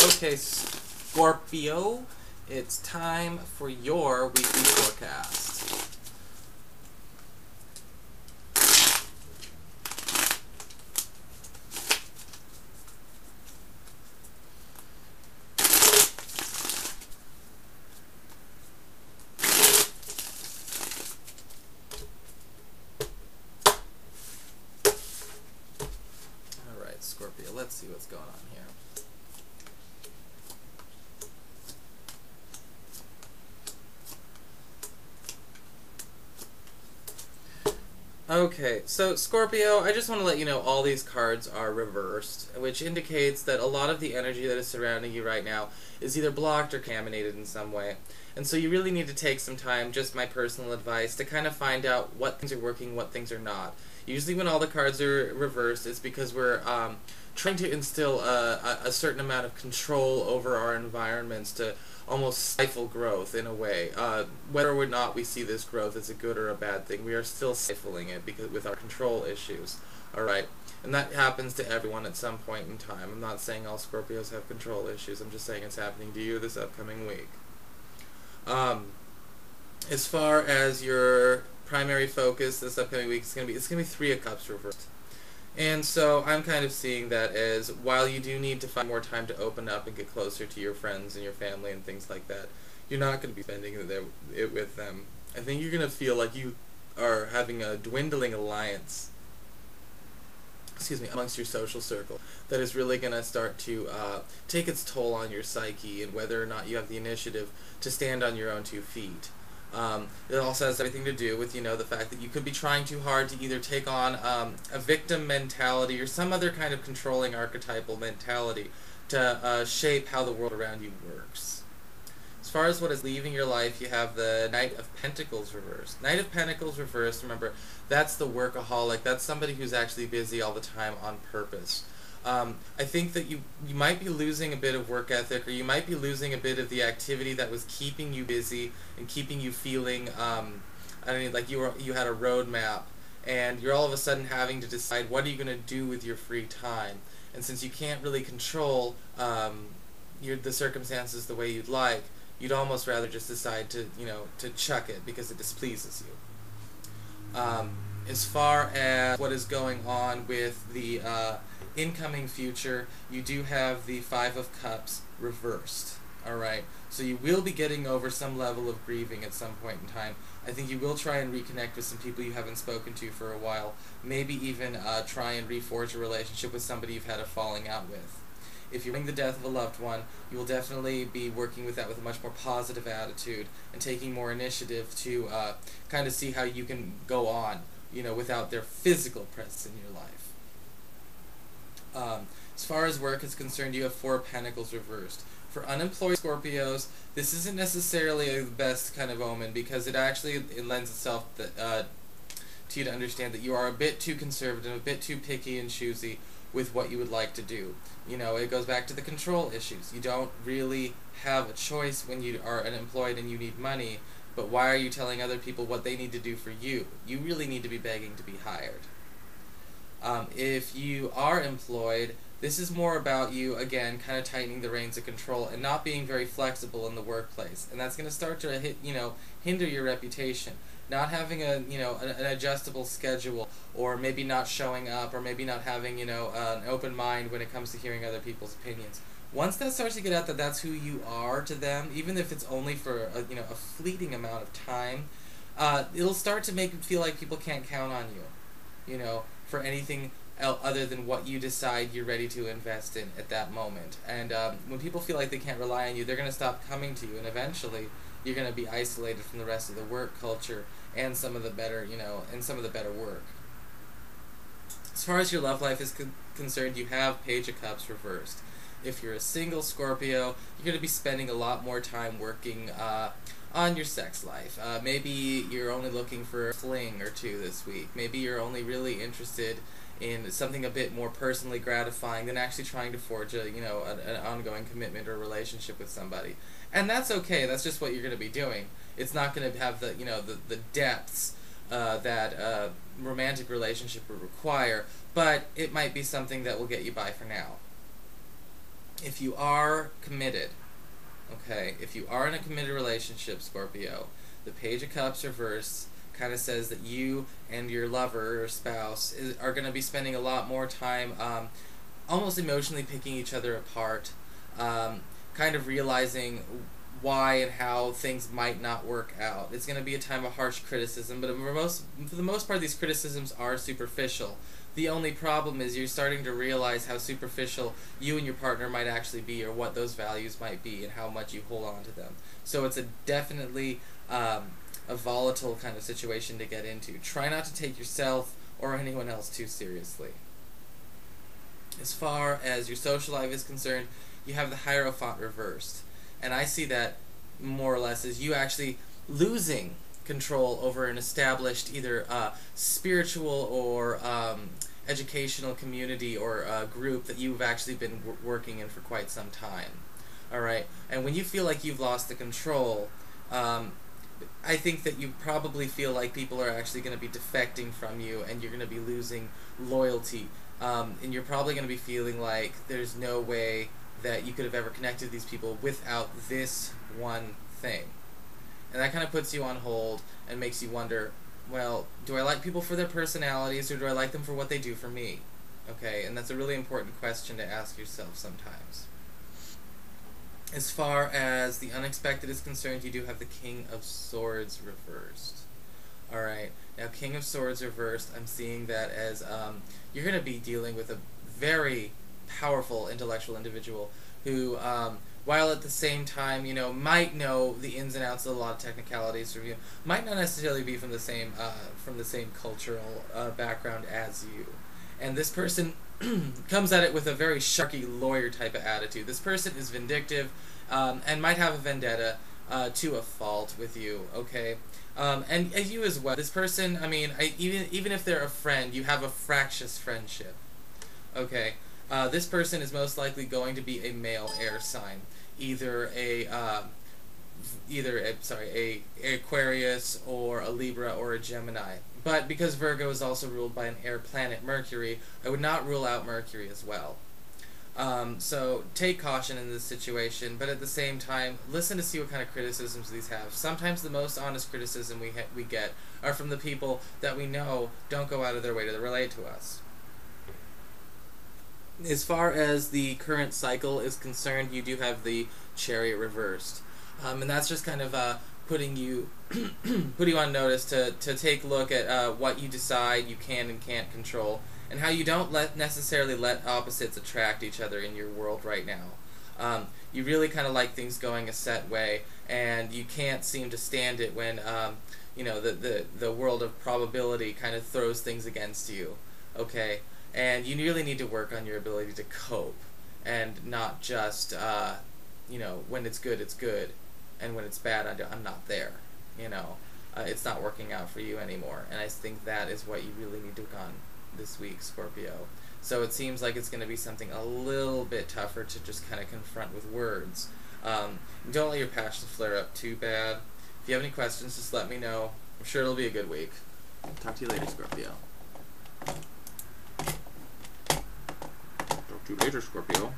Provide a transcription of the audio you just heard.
Okay, Scorpio, it's time for your weekly forecast. Alright, Scorpio, let's see what's going on here. Okay, so Scorpio, I just want to let you know all these cards are reversed, which indicates that a lot of the energy that is surrounding you right now is either blocked or contaminated in some way. And so you really need to take some time, just my personal advice, to kind of find out what things are working, what things are not. Usually when all the cards are reversed, it's because we're trying to instill a certain amount of control over our environments to almost stifle growth in a way. Whether or not we see this growth as a good or a bad thing, we are still stifling it because with our control issues. Alright? And that happens to everyone at some point in time. I'm not saying all Scorpios have control issues, I'm just saying it's happening to you this upcoming week. As far as your primary focus this upcoming week, it's gonna be Three of Cups reversed. And so I'm kind of seeing that as, while you do need to find more time to open up and get closer to your friends and your family and things like that, you're not going to be spending it with them. I think you're going to feel like you are having a dwindling alliance, amongst your social circle that is really going to start to take its toll on your psyche and whether or not you have the initiative to stand on your own 2 feet. It also has everything to do with, the fact that you could be trying too hard to either take on a victim mentality or some other kind of controlling archetypal mentality to shape how the world around you works. As far as what is leaving your life, you have the Knight of Pentacles reversed. Knight of Pentacles reversed, remember, that's the workaholic. That's somebody who's actually busy all the time on purpose. I think that you might be losing a bit of work ethic, or you might be losing a bit of the activity that was keeping you busy and keeping you feeling, like you had a roadmap, and you're all of a sudden having to decide what are you going to do with your free time. And since you can't really control the circumstances the way you'd like, you'd almost rather just decide to chuck it because it displeases you. As far as what is going on with the incoming future, you do have the Five of Cups reversed. Alright, so you will be getting over some level of grieving at some point in time. I think you will try and reconnect with some people you haven't spoken to for a while. Maybe even try and reforge a relationship with somebody you've had a falling out with. If you're mourning the death of a loved one, you will definitely be working with that with a much more positive attitude and taking more initiative to kind of see how you can go on, without their physical presence in your life. As far as work is concerned, you have Four of Pentacles reversed. For unemployed Scorpios, this isn't necessarily the best kind of omen because it lends itself to you to understand that you are a bit too conservative, a bit too picky and choosy with what you would like to do. It goes back to the control issues. You don't really have a choice when you are unemployed and you need money, but why are you telling other people what they need to do for you? You really need to be begging to be hired. If you are employed, this is more about you, again, kind of tightening the reins of control and not being very flexible in the workplace. And that's going to start to hinder your reputation. Not having an adjustable schedule, or maybe not showing up, or maybe not having, an open mind when it comes to hearing other people's opinions. Once that starts to get out that that's who you are to them, even if it's only for a fleeting amount of time, it'll start to make it feel like people can't count on you, for anything other than what you decide you're ready to invest in at that moment. And when people feel like they can't rely on you, they're going to stop coming to you, and eventually you're going to be isolated from the rest of the work culture and some of the better, work. As far as your love life is concerned, you have Page of Cups reversed. If you're a single Scorpio, you're going to be spending a lot more time working on your sex life. Maybe you're only looking for a fling or two this week. Maybe you're only really interested in something a bit more personally gratifying than actually trying to forge an ongoing commitment or relationship with somebody. And that's okay. That's just what you're going to be doing. It's not going to have the depths that romantic relationship would require, but it might be something that will get you by for now. if you are committed, okay, if you are in a committed relationship, Scorpio, the Page of Cups reverse kind of says that you and your lover or spouse are going to be spending a lot more time almost emotionally picking each other apart, kind of realizing why and how things might not work out. It's going to be a time of harsh criticism, but for the most part, these criticisms are superficial. The only problem is you're starting to realize how superficial you and your partner might actually be, or what those values might be, and how much you hold on to them. So it's a definitely a volatile kind of situation to get into. Try not to take yourself or anyone else too seriously. As far as your social life is concerned, you have the Hierophant reversed. And I see that more or less as you actually losing control over an established either spiritual or educational community or group that you've actually been working in for quite some time. Alright? And when you feel like you've lost the control, I think that you probably feel like people are actually going to be defecting from you, and you're going to be losing loyalty. And you're probably going to be feeling like there's no way that you could have ever connected with these people without this one thing. And that kind of puts you on hold and makes you wonder, well, do I like people for their personalities, or do I like them for what they do for me? Okay, and that's a really important question to ask yourself sometimes. As far as the unexpected is concerned, you do have the King of Swords reversed. Alright, now King of Swords reversed, I'm seeing that as you're going to be dealing with a very powerful intellectual individual who, while at the same time, might know the ins and outs of a lot of technicalities from you, might not necessarily be from the same cultural background as you. And this person comes at it with a very sharky lawyer type of attitude. This person is vindictive and might have a vendetta to a fault with you, okay? And you as well. This person, I mean, even if they're a friend, you have a fractious friendship, okay? This person is most likely going to be a male air sign, either a Aquarius or a Libra or a Gemini. But because Virgo is also ruled by an air planet, Mercury, I would not rule out Mercury as well. So take caution in this situation, but at the same time, listen to see what kind of criticisms these have. Sometimes the most honest criticism we get are from the people that we know don't go out of their way to relate to us. As far as the current cycle is concerned, you do have the Chariot reversed. And that's just kind of putting you on notice to take a look at what you decide you can and can't control, and how you don't necessarily let opposites attract each other in your world right now. You really kind of like things going a set way, and you can't seem to stand it when the world of probability kind of throws things against you. Okay? And you really need to work on your ability to cope, and not just, when it's good, and when it's bad, I'm not there. It's not working out for you anymore. And I think that is what you really need to work on this week, Scorpio. So it seems like it's going to be something a little bit tougher to just kind of confront with words. Don't let your passions flare up too bad. If you have any questions, just let me know. I'm sure it'll be a good week. Talk to you later, Scorpio. Talk to you later, Scorpio.